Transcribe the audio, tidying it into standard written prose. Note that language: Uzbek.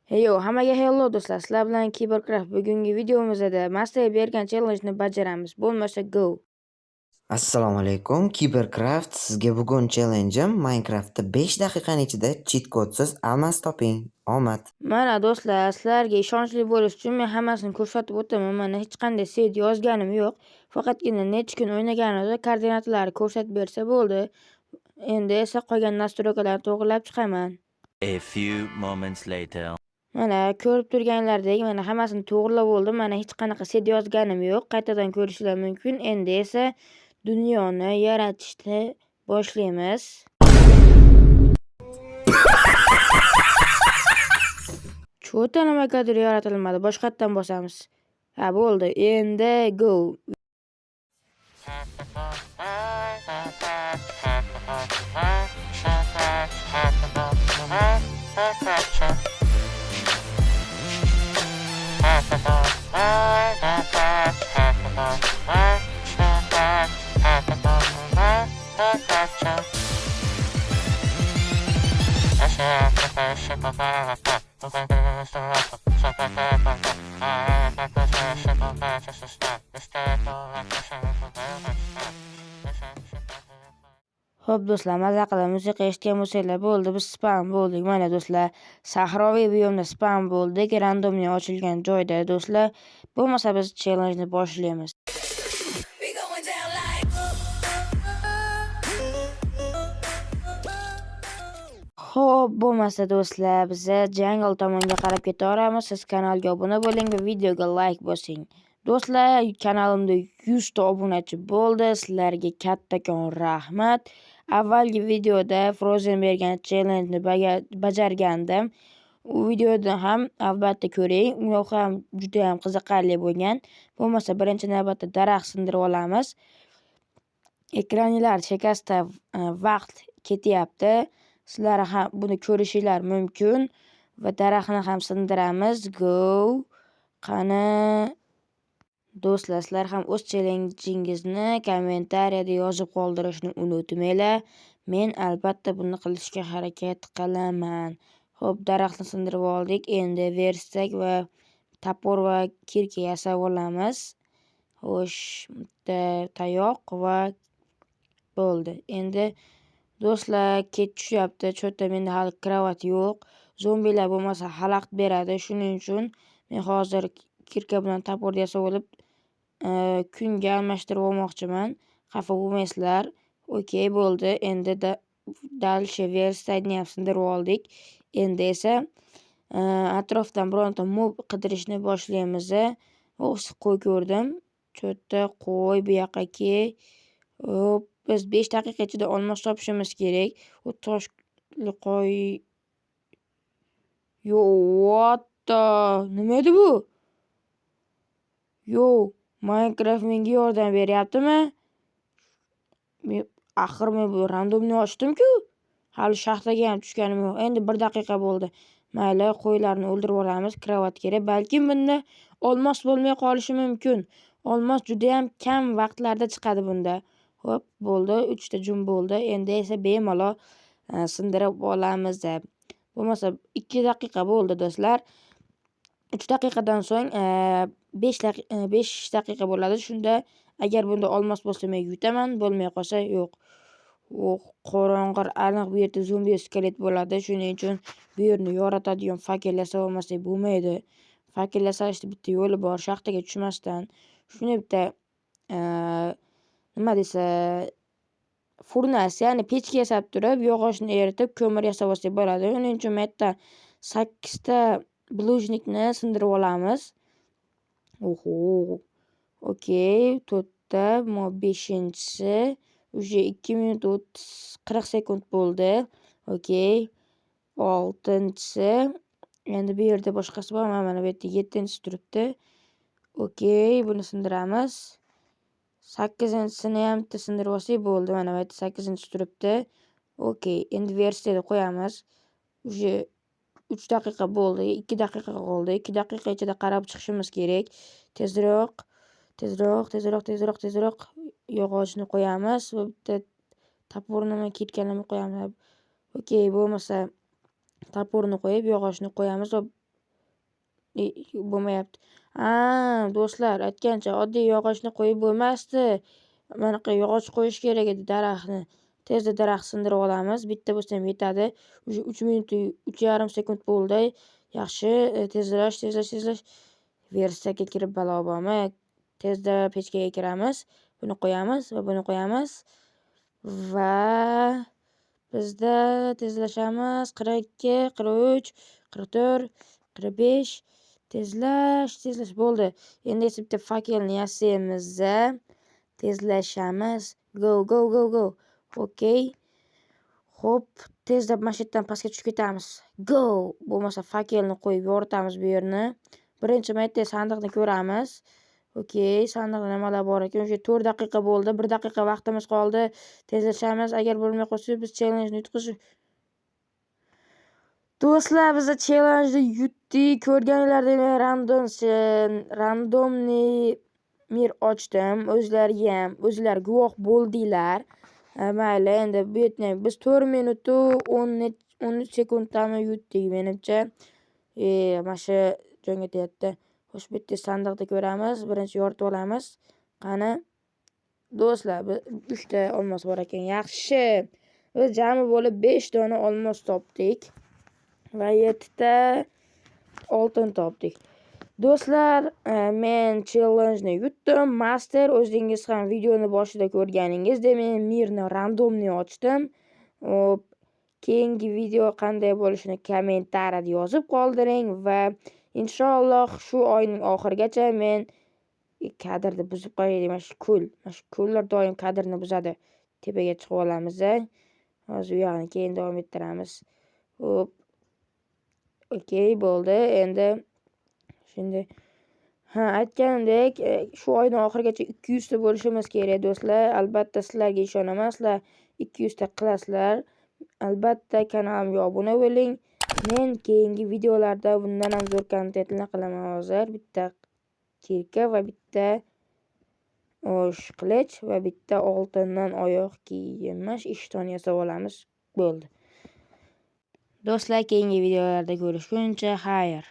Heyo, hammaga hello do'stlar. Sizlar bilan Cybercraft. Bugungi videomizda Master bergan challenge bajaramiz. Bo'lmasa go. Assalomu alaykum, Cybercraft. Sizga bugun challenge'im Minecraftda 5 daqiqaning ichida cheat kodsiz almas toping. Omad. Mana do'stlar, sizlarga ishonchli bo'lish uchun men hammasini ko'rsatib o'taman. Mana hech qanday set yozganim yo'q. Faqatgina necha kun o'ynaganimda koordinatalarini ko'rsatib bersa bo'ldi. Endi esa qolgan nastroykalarni to'g'rilab chiqaman. A few moments later. Mana ko'rib turganlaridek mana hammasini to'g'rilab oldim. Mana hech qanaqa set yozganim yo'q. Qaytadan ko'rishlar mumkin. Endi esa dunyoni yaratishni boshlaymiz. Cho'ta nimagadir yaratilmadi. Boshqatdan bosamiz. Ha, bo'ldi. Endi go. Xo'p do'stlar, maza qilib musiqa eshitgan bo'lsanglar bo'ldi, biz spam bo'ldik. Mana do'stlar, sahroviy biyomda spam bo'ldik, randomli ochilgan joyda do'stlar. Bo'lmasa biz challenge boshlaymiz. Xo'p, bo'lmasa do'stlar, biz jungle tomonga qarab ketaveramiz. Siz kanalga obuna bo'ling va videoga like bosing. Do'stlar, kanalimda 100 ta obunachi bo'ldi. Sizlarga kattakon rahmat. Avvalgi videoda Frozen bergan challenge bajargandim. U videoni ham albatta ko'ring. U ham juda ham qiziqarli bo'lgan. Bo'lmasa birinchi navbatda daraxt sindirib olamiz. Ekranlar chekasida vaqt ketyapti. Sizlar ham buni ko'rishinglar mumkin va daraxtni ham sindiramiz. Go. Qani do'stlar, sizlar ham o'z challengingizni kommentariyada yozib qoldirishni unutmanglar. Men albatta buni qilishga harakat qilaman. Xo'p, daraxtni sindirib oldik. Endi versak va tapor va kirka yasab olamiz. Xo'sh, tayoq va bo'ldi. Endi do'stlar, kech tushyapti. Cho'ta menda hali kravat yo'q. Zombilar bo'lmasa xalaqit beradi. Shuning uchun men hozir kirka bilan tapor yasab olib kunga almashtirib olmoqchiman. Xafa bo'lmaysizlar. Okey, bo'ldi. Endi dalsha versaydni ham sindirib oldik. Endi esa atrofdan bironta mob qidirishni boshlaymiz. Qo'y ko'rdim. Cho'ta qo'y bu yoqqa kel. Hop, biz 5 daqiqa ichida olmos topishimiz kerak. U toshli qo'y. Yo, what the? Nima edi bu? Yo, Minecraft menga yordam beryaptimi? Axir men bu randomni ochdim-ku. Hali shaxtaga ham tushganim yo'q. Endi 1 daqiqa bo'ldi. Mayli, qo'ylarni o'ldirib olamiz. Kravat kerak. Balkim bunda olmos bo'lmay qolishi mumkin. Olmos juda ham kam vaqtlarda chiqadi bunda. Hop, bo'ldi. 3 ta jum bo'ldi. Endi esa bemalol sindirib olamiz. Bo'lmasa 2 daqiqa bo'ldi do'stlar. 3 daqiqadan so'ng 5 daqiqa bo'ladi. Shunda agar bunda olmos bo'lsa men yutaman, bo'lmay qolsa yo'q. Qorong'ir aniq bu yerda zombi skelet bo'ladi. Shuning uchun bu yerni yoritadigan fakel yasab olmasak bo'lmaydi. Fakel yasashning bitta yo'li bor, shaxtaga tushmasdan. Shuni bitta nima desa, furnas, ya'ni pechka yasab turib, yog'ochni eritib, ko'mir yasab olsak bo'ladi. Uning uchun men yerda 8 ta blujnikni sindirib olamiz. Oho. Okey, 4 ta, 5-inchisi. Уже 2 minut 40 sekund bo'ldi. Okey. 6-inchisi. Endi bu yerda boshqasi bor. Mana bu yerda 7-inchisi turibdi. Okey, buni sindiramiz. 8-inchisini ham bitta sindirib olsak bo'ldi. Mana bu yerda 8-inchisi turibdi. Okey, endi versiyada qo'yamiz. Уже 3 daqiqa bo'ldi. 2 daqiqa qoldi. 2 daqiqa ichida qarab chiqishimiz kerak. Tezroq. Yog'ochni qo'yamiz va bitta taporni kirkalami qo'yamiz. Okey, bo'lmasa taporni qo'yib, yog'ochni qo'yamiz va bo'lmayapti. Do'stlar, aytgancha oddiy yog'ochni qo'yib bo'lmasdi. Manaqa yog'och qo'yish kerak edi, daraxtni. Tezda daraxt sindirib olamiz. Bitta bo'lsa ham yetadi. Уже 3 minut, 3,5 sekund bo'ldi. Yaxshi, tezlash. Versiyaga kirib balobomi. Tezda pechkaga kiramiz. Buni qo'yamiz va buni qo'yamiz. Va bizda tezlashamiz. 42, 43, 44, 45. Tezlash bo'ldi. Endi esa bitta fakelni yasaymiz. Tezlashamiz. Go. Okey. Xo'p, tezda mana shu yerdan pastga tushib ketamiz. Go! Bo'lmasa fakelni qo'yib yoritamiz bu yerni. Birinchi marta sandiqni ko'ramiz. Okey, sandiqda nimalar bor ekan? O'sha 4 daqiqa bo'ldi. 1 daqiqa vaqtimiz qoldi. Tezlashamiz. Agar bo'lmay qolsa, biz challenjni yutqizib. Do'stlar, biz challenjni yutdik. Ko'rganinglardek men randomni mir ochdim. O'zlari guvoh bo'ldinglar. Mayli, endi bu yerdan biz 4 minut 13 sekundani yutdik menimcha. Mana shu joyga tegadi. Xo'sh, bitta sandiqda ko'ramiz. Birinchi yoritib olamiz. Qani? Do'stlar, 3 ta olmos bor ekan. Yaxshi. Biz jami bo'lib 5 dona olmos topdik va 7 ta oltin topdik. Do'stlar, men challenjni yutdim. Master, o'zingiz ham videoni boshida ko'rganingizdek, men mirni randomni ochdim. Keyingi video qanday bo'lishini kommentariyada yozib qoldiring va inshaalloh shu oyning oxirigacha men kadrni buzib qo'yaylik. Mana shu ko'llar doim kadrni buzadi. Tepaga chiqib olamiz. Hozir u yoqni keyin davom ettiramiz. Xo'p. Okey, bo'ldi. Endi shunday. Aytganimdek, shu oyning oxirigacha 200 ta bo'lishimiz kerak, do'stlar. Albatta sizlarga ishonaman. Sizlar 200 ta qilasizlar. Albatta kanalimga obuna bo'ling. Men keyingi videolarda bundan ham zo'r kontentni qilaman hozir. Bitta kirka va bitta qilich va bitta oltindan oyoq kiyim, ishton yasab olamiz. Bo'ldi. Do'stlar, keyingi videolarda ko'rishguncha, xayr.